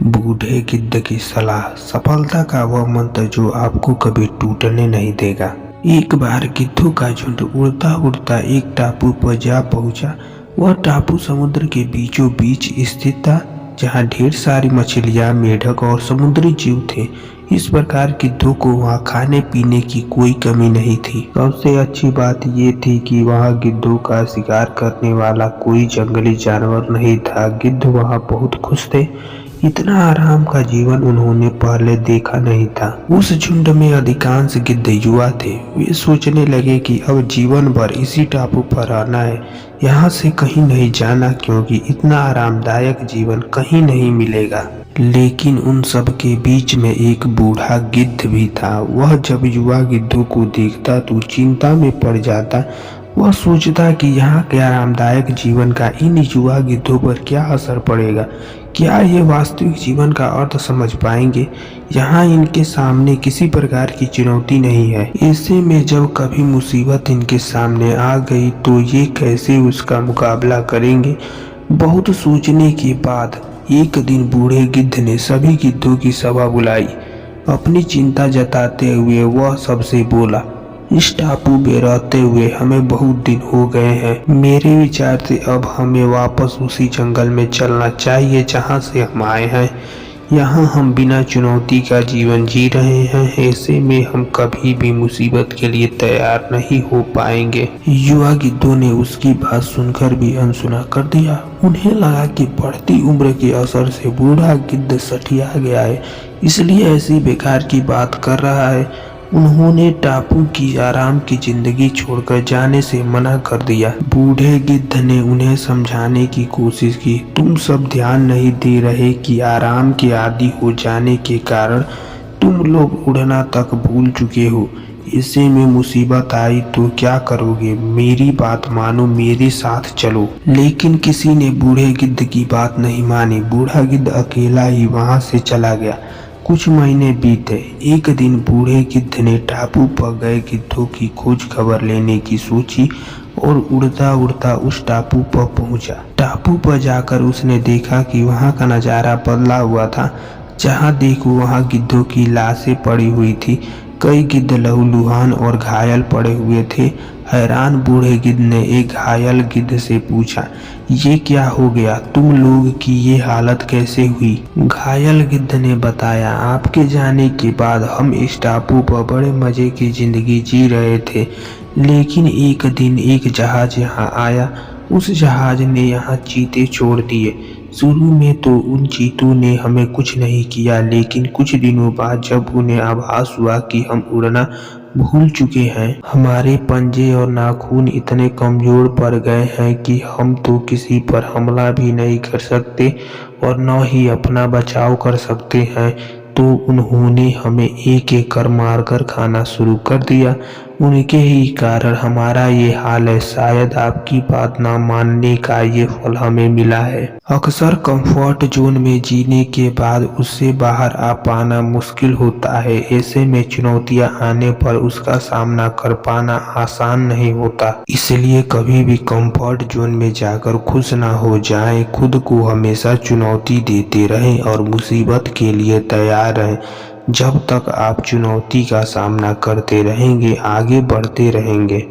बूढ़े गिद्ध की सलाह। सफलता का वह मंत्र जो आपको कभी टूटने नहीं देगा। एक बार गिद्धों का झुंड उड़ता उड़ता एक टापू पर जा पहुंचा। वह टापू समुद्र के बीचों बीच स्थित था, जहां ढेर सारी मछलियां, मेढक और समुद्री जीव थे। इस प्रकार गिद्धों को वहां खाने पीने की कोई कमी नहीं थी। सबसे अच्छी बात ये थी कि वहां गिद्धों का शिकार करने वाला कोई जंगली जानवर नहीं था। गिद्ध वहां बहुत खुश थे। इतना आराम का जीवन उन्होंने पहले देखा नहीं था। उस झुंड में अधिकांश गिद्ध युवा थे। वे सोचने लगे कि अब जीवन भर इसी टापू पर रहना है, यहाँ से कहीं नहीं जाना, क्योंकि इतना आरामदायक जीवन कहीं नहीं मिलेगा। लेकिन उन सब के बीच में एक बूढ़ा गिद्ध भी था। वह जब युवा गिद्धों को देखता तो चिंता में पड़ जाता। वह सोचता कि यहाँ के आरामदायक जीवन का इन युवा गिद्धों पर क्या असर पड़ेगा। क्या ये वास्तविक जीवन का अर्थ समझ पाएंगे? यहाँ इनके सामने किसी प्रकार की चुनौती नहीं है। ऐसे में जब कभी मुसीबत इनके सामने आ गई तो ये कैसे उसका मुकाबला करेंगे? बहुत सोचने के बाद एक दिन बूढ़े गिद्ध ने सभी गिद्धों की सभा बुलाई। अपनी चिंता जताते हुए वह सबसे बोला, इस टापू में रहते हुए हमें बहुत दिन हो गए हैं। मेरे विचार से अब हमें वापस उसी जंगल में चलना चाहिए जहां से हम आए हैं। यहाँ हम बिना चुनौती का जीवन जी रहे हैं। ऐसे में हम कभी भी मुसीबत के लिए तैयार नहीं हो पाएंगे। युवा गिद्धों ने उसकी बात सुनकर भी अनसुना कर दिया। उन्हें लगा कि बढ़ती उम्र के असर से बूढ़ा गिद्ध सठिया गया है, इसलिए ऐसी बेकार की बात कर रहा है। उन्होंने टापू की आराम की जिंदगी छोड़कर जाने से मना कर दिया। बूढ़े गिद्ध ने उन्हें समझाने की कोशिश की। तुम सब ध्यान नहीं दे रहे कि आराम के आदी हो जाने के कारण तुम लोग उड़ना तक भूल चुके हो। ऐसे में मुसीबत आई तो क्या करोगे? मेरी बात मानो, मेरे साथ चलो। लेकिन किसी ने बूढ़े गिद्ध की बात नहीं मानी। बूढ़ा गिद्ध अकेला ही वहां से चला गया। कुछ महीने बीते। एक दिन बूढ़े गिद्ध ने टापू पर गए गिद्धों की खोज खबर लेने की सोची और उड़ता उड़ता उस टापू पर पहुंचा। टापू पर जाकर उसने देखा कि वहां का नजारा बदला हुआ था। जहां देखो वहां गिद्धों की लाशें पड़ी हुई थी। कई गिद्ध लहूलुहान और घायल पड़े हुए थे। हैरान बूढ़े गिद्ध ने एक घायल गिद्ध से पूछा, ये क्या हो गया? तुम लोग की ये हालत कैसे हुई? घायल गिद्ध ने बताया, आपके जाने के बाद हम इस टापू पर बड़े मजे की जिंदगी जी रहे थे। लेकिन एक दिन एक जहाज यहाँ आया। उस जहाज ने यहाँ चीते छोड़ दिए। शुरू में तो उन चीतों ने हमें कुछ नहीं किया, लेकिन कुछ दिनों बाद जब उन्हें आभास हुआ कि हम उड़ना भूल चुके हैं, हमारे पंजे और नाखून इतने कमजोर पड़ गए हैं कि हम तो किसी पर हमला भी नहीं कर सकते और न ही अपना बचाव कर सकते हैं। तो उन्होंने हमें एक एक कर मारकर खाना शुरू कर दिया। उनके ही कारण हमारा ये हाल है। शायद आपकी बात ना मानने का ये फल हमें मिला है। अक्सर कंफर्ट जोन में जीने के बाद उससे बाहर आ पाना मुश्किल होता है। ऐसे में चुनौतियां आने पर उसका सामना कर पाना आसान नहीं होता। इसलिए कभी भी कंफर्ट जोन में जाकर खुश ना हो जाएं। खुद को हमेशा चुनौती देते रहें और मुसीबत के लिए तैयार रहें। जब तक आप चुनौती का सामना करते रहेंगे, आगे बढ़ते रहेंगे।